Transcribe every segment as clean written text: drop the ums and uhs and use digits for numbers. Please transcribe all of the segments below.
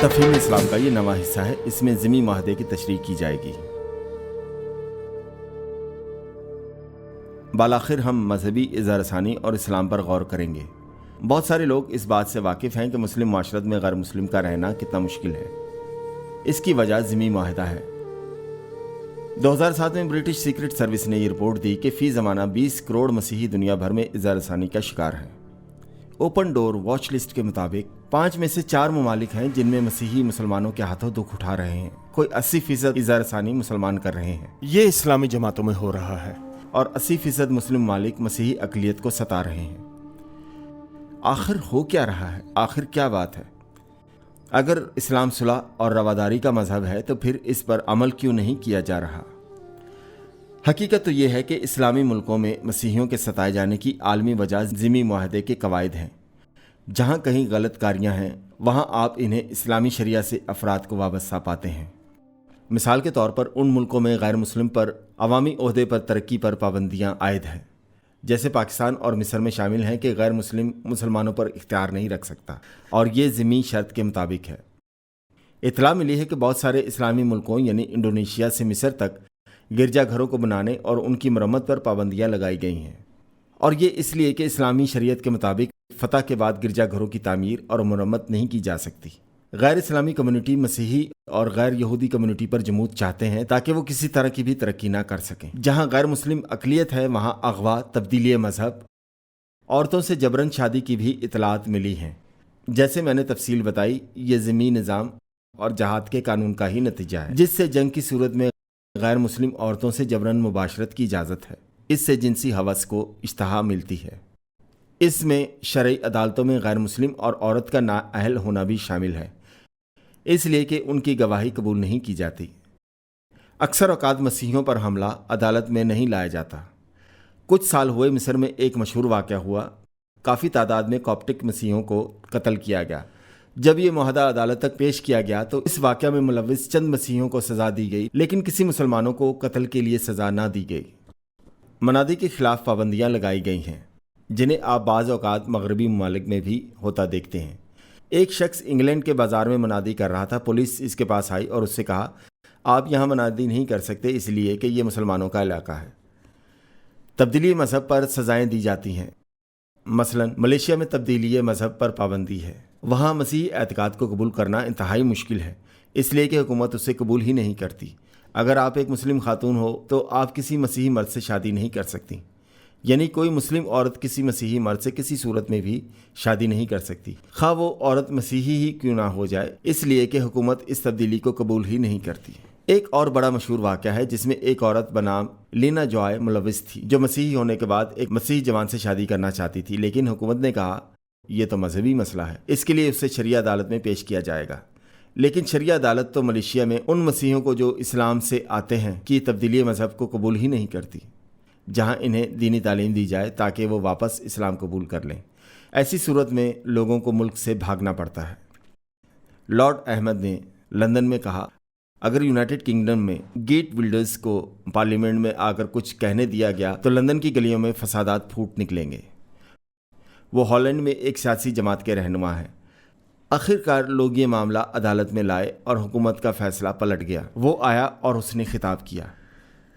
तफहीम इस्लाम का ये नवा हिस्सा है। इसमें ज़िमी माहदे की तशरीह की जाएगी। बालाखिर हम मजहबी इज़हार-ए-रसानी और इस्लाम पर गौर करेंगे। बहुत सारे लोग इस बात से वाकिफ़ हैं कि मुस्लिम माशरत में गैर मुस्लिम का रहना कितना मुश्किल है। इसकी वजह ज़िमी माहदा है। 2007 में ब्रिटिश सीक्रेट सर्विस ने ये रिपोर्ट दी कि फ़ी ज़माना 20 करोड़ मसीही दुनिया भर में इज़हार-ए-रसानी का शिकार हैं। ओपन डोर वॉच लिस्ट के मुताबिक 5 में से 4 ममालिक हैं जिनमें मसीही मुसलमानों के हाथों दुख उठा रहे हैं। कोई 80% इज़हार-ए-रसानी मुसलमान कर रहे हैं। ये इस्लामी जमातों में हो रहा है और 80% मुस्लिम ममालिक मसीही अक़लियत को सता रहे हैं। आखिर हो क्या रहा है? आखिर क्या बात है? अगर इस्लाम सुलह और रवादारी का मजहब है तो फिर इस पर अमल क्यों नहीं किया जा रहा? हकीकत तो यह है कि इस्लामी मुल्कों में मसीहियों के सताए जाने की आलमी वजह ज़िमी मुआहदे के कवायद हैं। जहाँ कहीं गलत कारियाँ हैं वहाँ आप इन्हें इस्लामी शरिया से अफराद को वाबस्ता पाते हैं। मिसाल के तौर पर उन मुल्कों में गैर मुस्लिम पर अवामी ओहदे पर तरक्की पर पाबंदियाँ आयद हैं, जैसे पाकिस्तान और मिस्र में शामिल हैं कि गैर मुस्लिम मुसलमानों पर इख्तियार नहीं रख सकता, और ये ज़िमी शर्त के मुताबिक है। इतला मिली है कि बहुत सारे इस्लामी मुल्कों यानी इंडोनेशिया से मिस्र तक गिरजाघरों को बनाने और उनकी मरम्मत पर पाबंदियां लगाई गई हैं, और ये इसलिए कि इस्लामी शरीयत के मुताबिक फतह के बाद गिरजाघरों की तामीर और मरम्मत नहीं की जा सकती। गैर इस्लामी कम्युनिटी मसीही और गैर यहूदी कम्युनिटी पर जमूत चाहते हैं ताकि वो किसी तरह की भी तरक्की ना कर सकें। जहाँ गैर मुस्लिम अक़लियत है वहाँ अगवा, तब्दीली मजहब, औरतों से जबरन शादी की भी इतलात मिली हैं। जैसे मैंने तफसील बताई, ये ज़िमी निज़ाम और जहाद के कानून का ही नतीजा है, जिससे जंग की सूरत में गैर मुस्लिम औरतों से जबरन मुबाशरत की इजाज़त है। इससे जिनसी हवस को इश्तहा मिलती है। इसमें शरई अदालतों में गैर मुस्लिम और औरत का नाअहल होना भी शामिल है, इसलिए कि उनकी गवाही कबूल नहीं की जाती। अक्सर औकात मसीहियों पर हमला अदालत में नहीं लाया जाता। कुछ साल हुए मिस्र में एक मशहूर वाक़या हुआ। काफ़ी तादाद में कॉप्टिक मसीहियों को कत्ल किया गया। जब ये मुआहदा अदालत तक पेश किया गया तो इस वाक़या में मुलव्विस चंद मसीहियों को सज़ा दी गई, लेकिन किसी मुसलमानों को कत्ल के लिए सज़ा ना दी गई। मनादी के खिलाफ पाबंदियाँ लगाई गई हैं, जिन्हें आप बाज़ औक़ात मगरबी ममालिक में भी होता देखते हैं। एक शख्स इंग्लैंड के बाज़ार में मनादी कर रहा था। पुलिस इसके पास आई और उससे कहा, आप यहाँ मनादी नहीं कर सकते इसलिए कि ये मुसलमानों का इलाका है। तब्दीली मज़हब पर सज़ाएँ दी जाती हैं। मसलन मलेशिया में तब्दीली मज़हब पर पाबंदी है। वहाँ मसीही एतकाद को कबूल करना इंतहाई मुश्किल है, इसलिए कि हुकूमत उसे कबूल ही नहीं करती। अगर आप एक मुस्लिम खातून हो तो आप किसी मसीही मर्द से शादी नहीं कर सकती, यानी कोई मुस्लिम औरत किसी मसीही मर्द से किसी सूरत में भी शादी नहीं कर सकती, खा वो औरत मसीही ही क्यों ना हो जाए, इसलिए कि हुकूमत इस तब्दीली को कबूल ही नहीं करती। एक और बड़ा मशहूर वाक़या है जिसमें एक औरत बनाम लीना जॉय मुलविस थी, जो मसीही होने के बाद एक मसीही जवान से शादी करना चाहती थी, लेकिन हुकूमत ने कहा यह तो मजहबी मसला है, इसके लिए उसे शरिया अदालत में पेश किया जाएगा। लेकिन शरिया अदालत तो मलेशिया में उन मसीहों को जो इस्लाम से आते हैं कि तब्दीली मजहब को कबूल ही नहीं करती, जहां इन्हें दीनी तालीम दी जाए ताकि वो वापस इस्लाम कबूल कर लें। ऐसी सूरत में लोगों को मुल्क से भागना पड़ता है। लॉर्ड अहमद ने लंदन में कहा, अगर यूनाइटेड किंगडम में गेट बिल्डर्स को पार्लियामेंट में आकर कुछ कहने दिया गया तो लंदन की गलियों में फसादात फूट निकलेंगे। वो हॉलैंड में एक सियासी जमात के रहनुमा हैं। आखिरकार लोग ये मामला अदालत में लाए और हुकूमत का फैसला पलट गया। वो आया और उसने खिताब किया,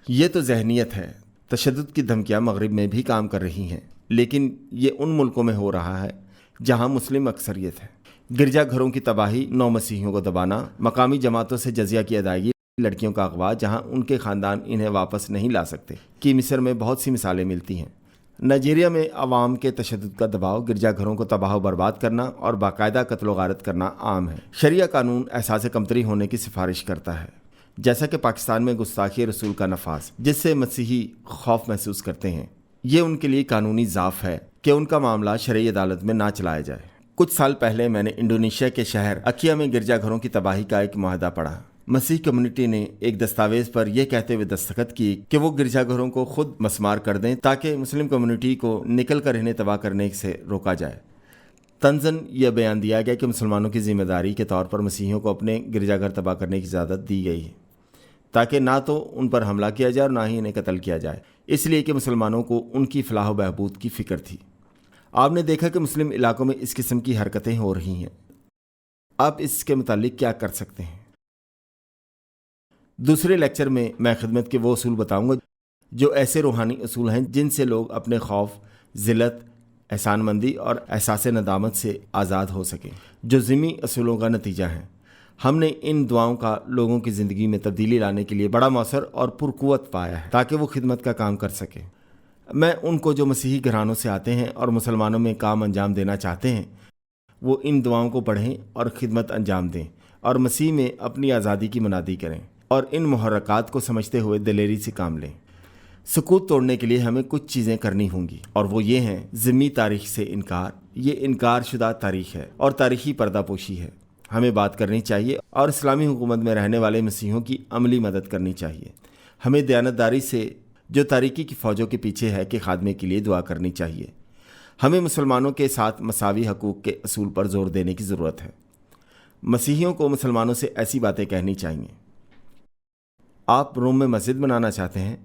ये तो जहनीत है। तशद्दुद की धमकियाँ मगरिब में भी काम कर रही हैं, लेकिन ये उन मुल्कों में हो रहा है जहाँ मुस्लिम अक्सरियत है। गिरजाघरों की तबाही, नौ मसीहियों को दबाना, मकामी जमातों से जजिया की अदायगी, लड़कियों का अगवा जहाँ उनके ख़ानदान इन्हें वापस नहीं ला सकते, कि मिस्र में बहुत सी मिसालें मिलती हैं। नाइजीरिया में अवाम के तशद्दुद का दबाव, गिरजाघरों को तबाह बर्बाद करना और बाकायदा कत्ल गारत करना आम है। शरिया कानून एहसास कमतरी होने की सिफारिश करता है, जैसा कि पाकिस्तान में गुस्ताखी रसूल का नफाज, जिससे मसीही खौफ महसूस करते हैं। ये उनके लिए कानूनी ज़ाफ है कि उनका मामला शरई अदालत में ना चलाया जाए। कुछ साल पहले मैंने इंडोनेशिया के शहर अकिया में गिरजाघरों की तबाही का एक मुआहदा पढ़ा। मसीह कम्युनिटी ने एक दस्तावेज पर यह कहते हुए दस्तखत की कि वो गिरजाघरों को खुद मस्मार कर दें ताकि मुस्लिम कम्युनिटी को निकल कर इन्हें तबाह करने से रोका जाए। तंजन यह बयान दिया गया कि मुसलमानों की जिम्मेदारी के तौर पर मसीहियों को अपने गिरजाघर तबाह करने की इजाज़त दी गई है, ताकि ना तो उन पर हमला किया जाए और ना ही इन्हें कत्ल किया जाए, इसलिए कि मुसलमानों को उनकी फलाह बहबूद की फ़िक्र थी। आपने देखा कि मुस्लिम इलाकों में इस किस्म की हरकतें हो रही हैं। آپ اس کے متعلق کیا کر سکتے ہیں؟ دوسرے لیکچر میں میں خدمت کے وہ اصول بتاؤں گا جو ایسے روحانی اصول ہیں جن سے لوگ اپنے خوف، ذلت، احسان مندی اور احساس ندامت سے آزاد ہو سکیں، جو ضمنی اصولوں کا نتیجہ ہیں۔ ہم نے ان دعاؤں کا لوگوں کی زندگی میں تبدیلی لانے کے لیے بڑا مؤثر اور پرقوت پایا ہے تاکہ وہ خدمت کا کام کر سکیں۔ میں ان کو جو مسیحی گھرانوں سے آتے ہیں اور مسلمانوں میں کام انجام دینا چاہتے ہیں وہ ان دعاؤں کو پڑھیں اور خدمت انجام دیں اور مسیح میں اپنی آزادی کی منادی کریں اور ان محرکات کو سمجھتے ہوئے دلیری سے کام لیں۔ سکوت توڑنے کے لیے ہمیں کچھ چیزیں کرنی ہوں گی اور وہ یہ ہیں: ضمنی تاریخ سے انکار، یہ انکار شدہ تاریخ ہے اور تاریخی پردہ پوشی ہے۔ ہمیں بات کرنی چاہیے اور اسلامی حکومت میں رہنے والے مسیحیوں کی عملی مدد کرنی چاہیے۔ ہمیں دیانتداری سے جو تاریکی کی فوجوں کے پیچھے ہے کہ خادمے کے لیے دعا کرنی چاہیے۔ ہمیں مسلمانوں کے ساتھ مساوی حقوق کے اصول پر زور دینے کی ضرورت ہے۔ مسیحیوں کو مسلمانوں سے ایسی باتیں کہنی چاہیے۔ آپ روم میں مسجد بنانا چاہتے ہیں،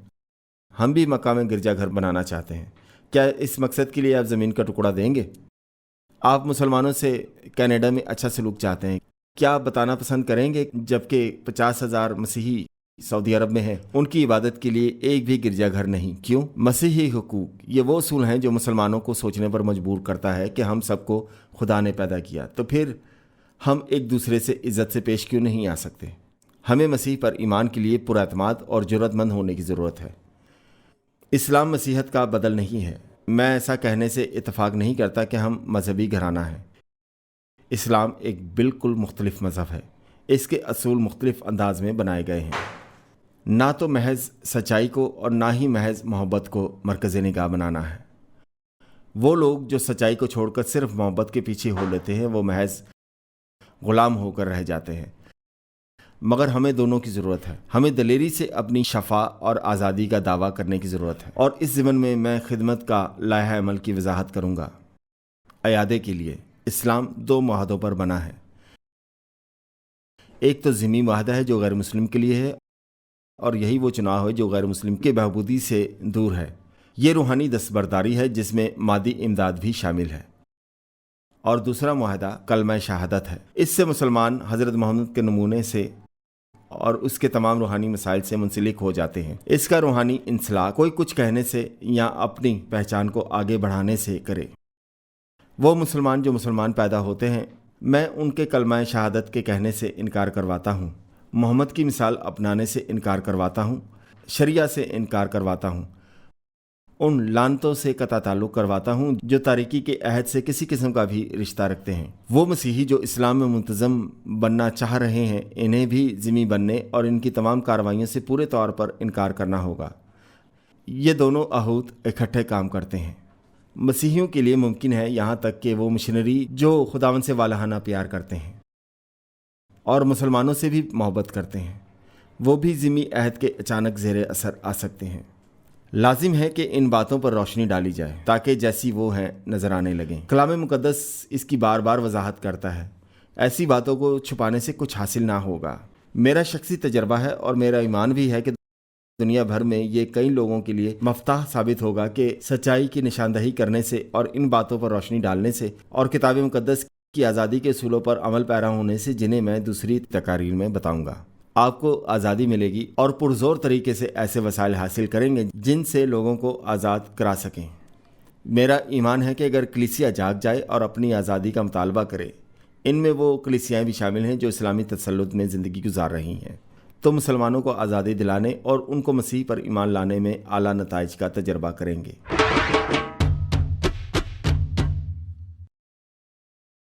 ہم بھی مکہ میں گرجا گھر بنانا چاہتے ہیں۔ کیا اس مقصد کے لیے آپ زمین کا ٹکڑا دیں گے؟ آپ مسلمانوں سے کینیڈا میں اچھا سلوک چاہتے ہیں، کیا بتانا پسند کریں گے جبکہ 50,000 مسیحی سعودی عرب میں ہیں، ان کی عبادت کے لیے ایک بھی گرجا گھر نہیں؟ کیوں؟ مسیحی حقوق یہ وہ اصول ہیں جو مسلمانوں کو سوچنے پر مجبور کرتا ہے کہ ہم سب کو خدا نے پیدا کیا، تو پھر ہم ایک دوسرے سے عزت سے پیش کیوں نہیں آ سکتے؟ ہمیں مسیح پر ایمان کے لیے پراعتماد اور جرأت مند ہونے کی ضرورت ہے۔ اسلام مسیحیت کا بدل نہیں ہے۔ میں ایسا کہنے سے اتفاق نہیں کرتا کہ ہم مذہبی گھرانہ ہیں۔ اسلام ایک بالکل مختلف مذہب ہے۔ اس کے اصول مختلف انداز میں بنائے گئے ہیں، نہ تو محض سچائی کو اور نہ ہی محض محبت کو مرکز نگاہ بنانا ہے۔ وہ لوگ جو سچائی کو چھوڑ کر صرف محبت کے پیچھے ہو لیتے ہیں وہ محض غلام ہو کر رہ جاتے ہیں۔ مگر ہمیں دونوں کی ضرورت ہے۔ ہمیں دلیری سے اپنی شفا اور آزادی کا دعویٰ کرنے کی ضرورت ہے، اور اس ضمن میں میں خدمت کا لائحہ عمل کی وضاحت کروں گا۔ عیادے کے لیے اسلام 2 معاہدوں پر بنا ہے۔ ایک تو ضمنی معاہدہ ہے جو غیر مسلم کے لیے ہے، اور یہی وہ چناؤ ہے جو غیر مسلم کے بہبودی سے دور ہے۔ یہ روحانی دستبرداری ہے جس میں مادی امداد بھی شامل ہے۔ اور دوسرا معاہدہ کلمہ شہادت ہے۔ اس سے مسلمان حضرت محمد کے نمونے سے اور اس کے تمام روحانی مسائل سے منسلک ہو جاتے ہیں۔ اس کا روحانی انسلاک کوئی کچھ کہنے سے یا اپنی پہچان کو آگے بڑھانے سے کرے۔ وہ مسلمان جو مسلمان پیدا ہوتے ہیں، میں ان کے کلمہ شہادت کے کہنے سے انکار کرواتا ہوں، محمد کی مثال اپنانے سے انکار کرواتا ہوں، شریعہ سے انکار کرواتا ہوں، ان لعنتوں سے قطع تعلق کرواتا ہوں جو تاریکی کے عہد سے کسی قسم کا بھی رشتہ رکھتے ہیں۔ وہ مسیحی جو اسلام میں منتظم بننا چاہ رہے ہیں، انہیں بھی ذمہ بننے اور ان کی تمام کارروائیوں سے پورے طور پر انکار کرنا ہوگا۔ یہ دونوں عہود اکٹھے کام کرتے ہیں۔ مسیحیوں کے لیے ممکن ہے یہاں تک کہ وہ مشنری جو خداوند سے والہانہ پیار کرتے ہیں اور مسلمانوں سے بھی محبت کرتے ہیں، وہ بھی ذمہ عہد کے اچانک زیر اثر آ سکتے ہیں۔ لازم ہے کہ ان باتوں پر روشنی ڈالی جائے تاکہ جیسی وہ ہیں نظر آنے لگیں۔ کلام مقدس اس کی بار بار وضاحت کرتا ہے۔ ایسی باتوں کو چھپانے سے کچھ حاصل نہ ہوگا۔ میرا شخصی تجربہ ہے اور میرا ایمان بھی ہے کہ دنیا بھر میں یہ کئی لوگوں کے لیے مفتاح ثابت ہوگا کہ سچائی کی نشاندہی کرنے سے اور ان باتوں پر روشنی ڈالنے سے اور کتاب مقدس کی آزادی کے اصولوں پر عمل پیرا ہونے سے، جنہیں میں دوسری تقاریر میں بتاؤں گا، آپ کو آزادی ملے گی اور پرزور طریقے سے ایسے وسائل حاصل کریں گے جن سے لوگوں کو آزاد کرا سکیں۔ میرا ایمان ہے کہ اگر کلیسیا جاگ جائے اور اپنی آزادی کا مطالبہ کرے، ان میں وہ کلیسیاں بھی شامل ہیں جو اسلامی تسلط میں زندگی گزار رہی ہیں، تو مسلمانوں کو آزادی دلانے اور ان کو مسیح پر ایمان لانے میں اعلیٰ نتائج کا تجربہ کریں گے۔